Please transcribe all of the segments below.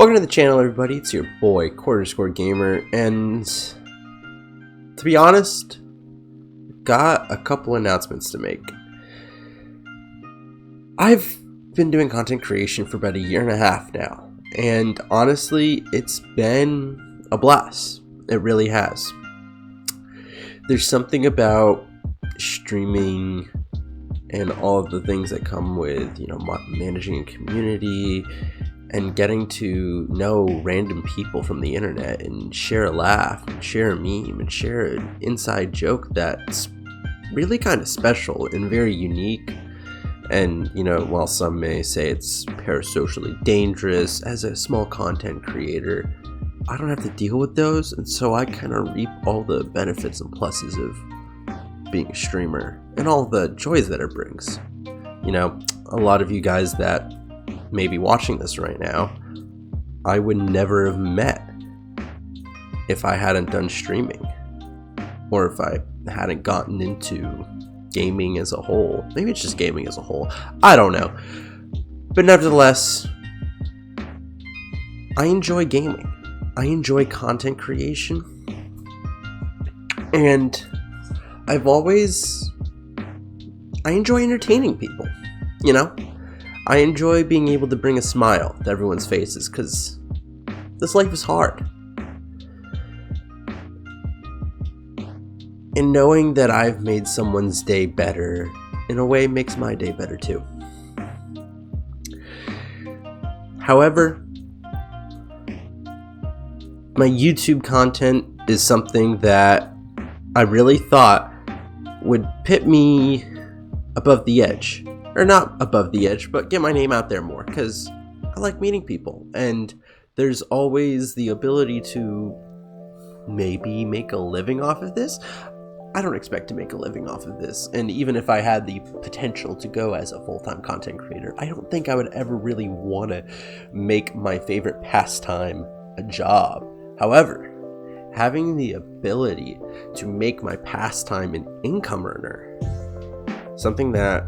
Welcome to the channel, everybody. It's your boy, Quarter Gamer, and to be honest, got a couple announcements to make. I've been doing content creation for about a year and a half now, and honestly, it's been a blast. It really has. There's something about streaming and all of the things that come with, managing a community and getting to know random people from the internet and share a laugh and share a meme and share an inside joke that's really kind of special and very unique. And, while some may say it's parasocially dangerous, as a small content creator, I don't have to deal with those, and so I kind of reap all the benefits and pluses of being a streamer and all the joys that it brings. A lot of you guys that may be watching this right now, I would never have met if I hadn't done streaming, or if I hadn't gotten into gaming as a whole. Maybe it's just gaming as a whole, I don't know. But nevertheless, I enjoy gaming. I enjoy content creation, and I enjoy entertaining people, I enjoy being able to bring a smile to everyone's faces, because this life is hard. And knowing that I've made someone's day better, in a way, makes my day better too. However, my YouTube content is something that I really thought would pit me above the edge. Or not above the edge, but get my name out there more, because I like meeting people, and there's always the ability to maybe make a living off of this. I don't expect to make a living off of this, and even if I had the potential to go as a full-time content creator, I don't think I would ever really want to make my favorite pastime a job. However, having the ability to make my pastime an income earner, something that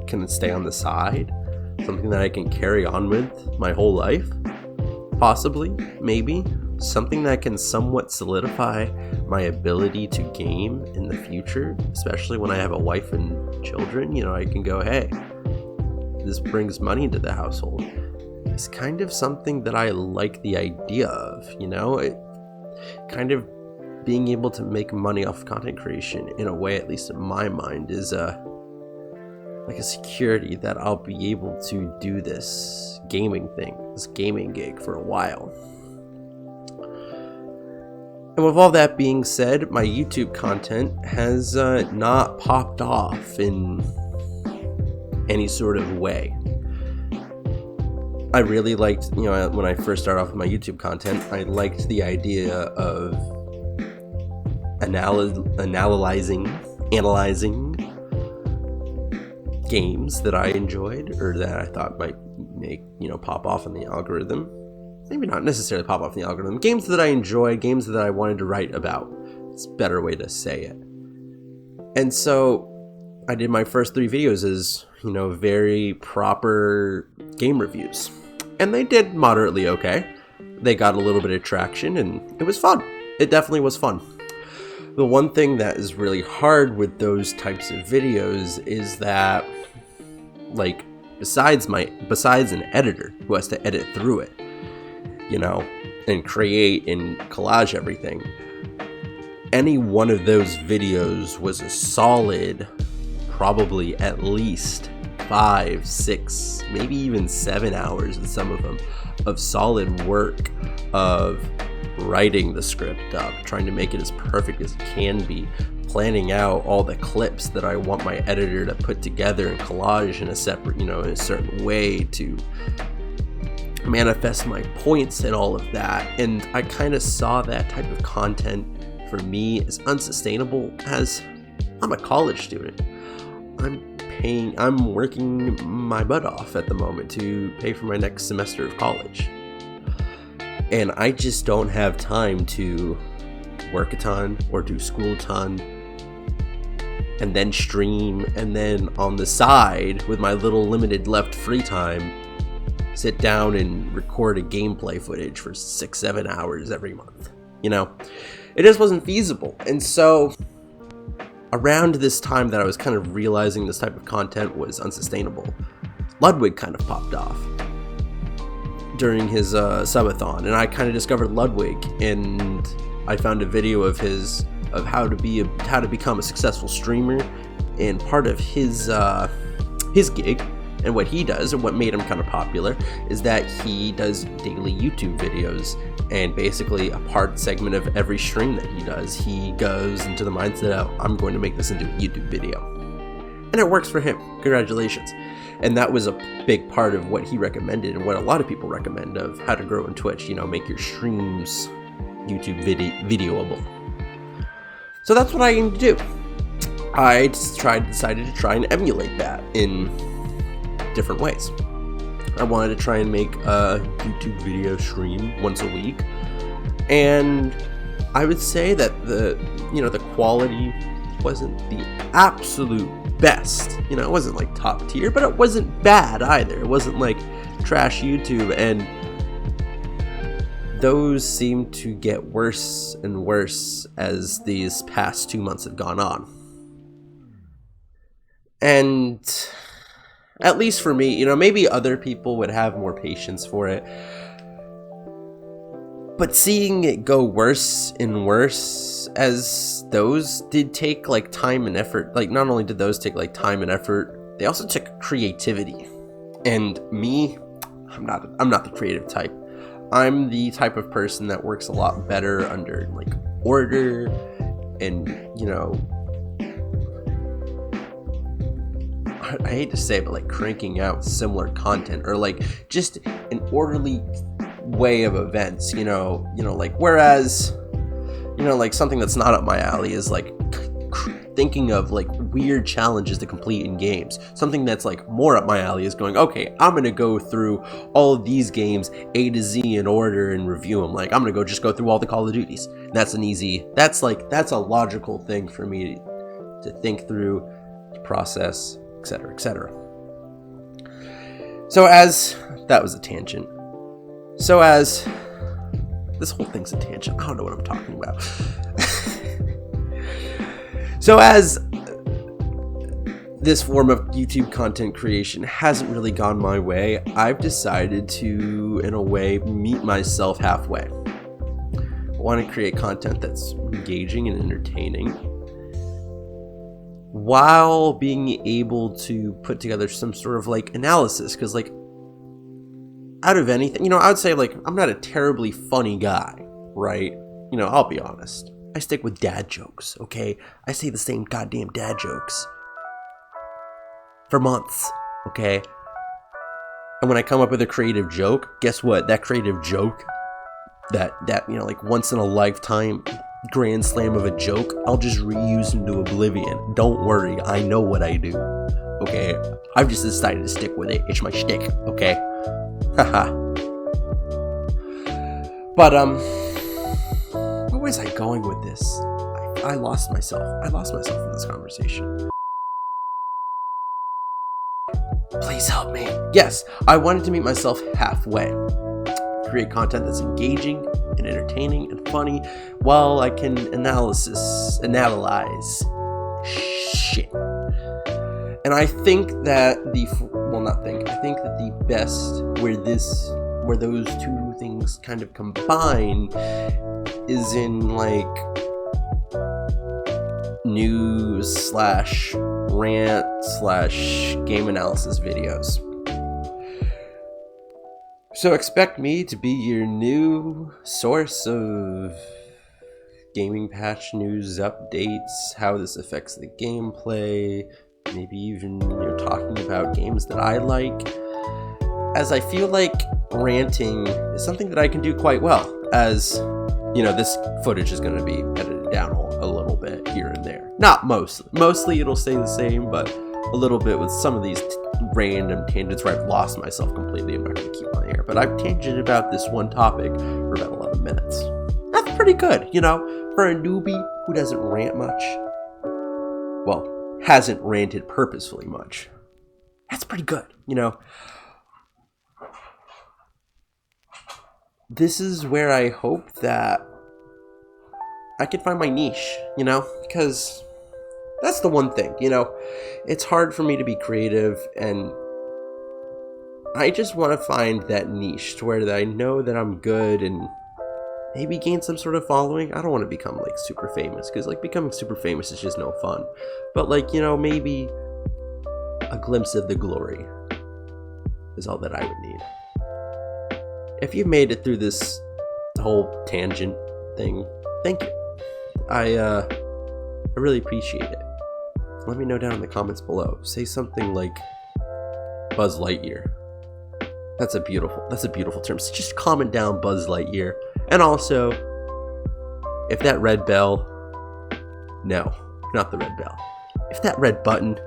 can stay on the side, something that I can carry on with my whole life, possibly, maybe, something that can somewhat solidify my ability to game in the future, especially when I have a wife and children. I can go, hey, this brings money into the household. It's kind of something that I like the idea of, it kind of being able to make money off content creation, in a way, at least in my mind, is like a security that I'll be able to do this gaming thing, this gaming gig, for a while. And with all that being said, my YouTube content has not popped off in any sort of way. I really liked, when I first started off with my YouTube content, I liked the idea of analyzing games that I enjoyed, or that I thought might make, pop off in the algorithm. Maybe not necessarily pop off in the algorithm. Games that I enjoyed, games that I wanted to write about. It's a better way to say it. And so I did my first 3 videos as, very proper game reviews. And they did moderately okay. They got a little bit of traction, and it was fun. It definitely was fun. The one thing that is really hard with those types of videos is that, besides an editor who has to edit through it, and create and collage everything, any one of those videos was a solid, probably at least 5, 6, maybe even 7 hours in some of them, of solid work of writing the script up, trying to make it as perfect as it can be, planning out all the clips that I want my editor to put together and collage in a separate, in a certain way to manifest my points and all of that. And I kind of saw that type of content for me as unsustainable, as I'm a college student. I'm working my butt off at the moment to pay for my next semester of college. And I just don't have time to work a ton or do school a ton and then stream, and then on the side with my little limited left free time sit down and record a gameplay footage for 6-7 hours every month. It just wasn't feasible. And so around this time that I was kind of realizing this type of content was unsustainable, Ludwig kind of popped off during his subathon, and I kind of discovered Ludwig, and I found a video of his of how to become a successful streamer, and part of his gig and what he does and what made him kind of popular is that he does daily YouTube videos, and basically a part segment of every stream that he does, he goes into the mindset of, I'm going to make this into a YouTube video. And it works for him. Congratulations. And that was a big part of what he recommended and what a lot of people recommend of how to grow in Twitch, make your streams YouTube videoable. So that's what I aim to do. I decided to try and emulate that in different ways. I wanted to try and make a YouTube video stream once a week, and I would say that the quality wasn't the absolute best. It wasn't like top tier, but it wasn't bad either. It wasn't like trash YouTube, and those seem to get worse and worse as these past 2 months have gone on. And at least for me, maybe other people would have more patience for it, but seeing it go worse and worse, as those did take like time and effort. Like, not only did those take like time and effort, they also took creativity. And me, I'm not the creative type. I'm the type of person that works a lot better under like order and I hate to say it, but like cranking out similar content, or like just an orderly way of events, like, whereas, like something that's not up my alley is like thinking of like weird challenges to complete in games. Something that's like more up my alley is going, okay, I'm gonna go through all of these games A to Z in order and review them. Like, I'm gonna just go through all the Call of Duties. And that's a logical thing for me to think through, to process, etc., etc. So as that was a tangent. So as this whole thing's a tangent. I don't know what I'm talking about. So as this form of YouTube content creation hasn't really gone my way, I've decided to, in a way, meet myself halfway. I want to create content that's engaging and entertaining, while being able to put together some sort of like analysis, because like out of anything, I would say like I'm not a terribly funny guy, right? I'll be honest. I stick with dad jokes, okay? I say the same goddamn dad jokes for months, okay? And when I come up with a creative joke, guess what? That creative joke, that like once in a lifetime grand slam of a joke, I'll just reuse into oblivion. Don't worry, I know what I do. Okay, I've just decided to stick with it. It's my shtick. Okay, haha. But where was I going with this? I lost myself. in this conversation. Please help me. Yes, I wanted to meet myself halfway. Create content that's engaging and entertaining and funny, while I can analyze shit. And I think that I think that the best where those two things kind of combine is in like news / rant / game analysis videos. So expect me to be your new source of gaming patch news, updates, how this affects the gameplay, maybe even talking about games that I like, as I feel like ranting is something that I can do quite well, as this footage is going to be edited down a little bit here and there. Not mostly it'll stay the same, but a little bit with some of these random tangents where I've lost myself completely. I'm not going to keep my hair, but I've tangented about this one topic for about 11 minutes. That's pretty good, for a newbie who doesn't rant much. Well, hasn't ranted purposefully much. That's pretty good, this is where I hope that I can find my niche, you know, because that's the one thing, you know, it's hard for me to be creative, and I just want to find that niche to where I know that I'm good and maybe gain some sort of following. I don't want to become like super famous, because like becoming super famous is just no fun, but like, you know, maybe a glimpse of the glory is all that I would need. If you've made it through this whole tangent thing, thank you. I really appreciate it. Let me know down in the comments below. Say something like Buzz Lightyear. That's a beautiful term. So just comment down Buzz Lightyear. And also, if that red bell, no, not the red bell. If that red button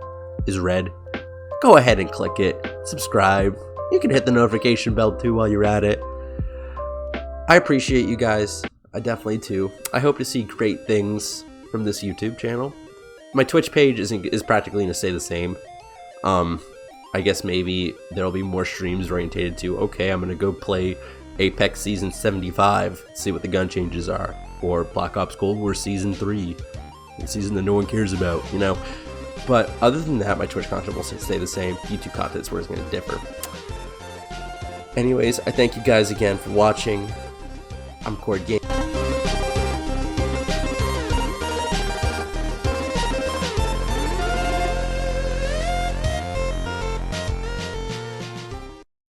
is red, go ahead and click it. Subscribe. You can hit the notification bell too while you're at it. I appreciate you guys. I definitely do. I hope to see great things from this YouTube channel. My Twitch page is practically going to stay the same. I guess maybe there'll be more streams orientated to, okay, I'm going to go play Apex Season 75, see what the gun changes are, or Black Ops Cold War Season 3, a season that no one cares about, you know. But other than that, my Twitch content will stay the same. YouTube content is where it's going to differ. Anyways, I thank you guys again for watching. I'm Cord Game.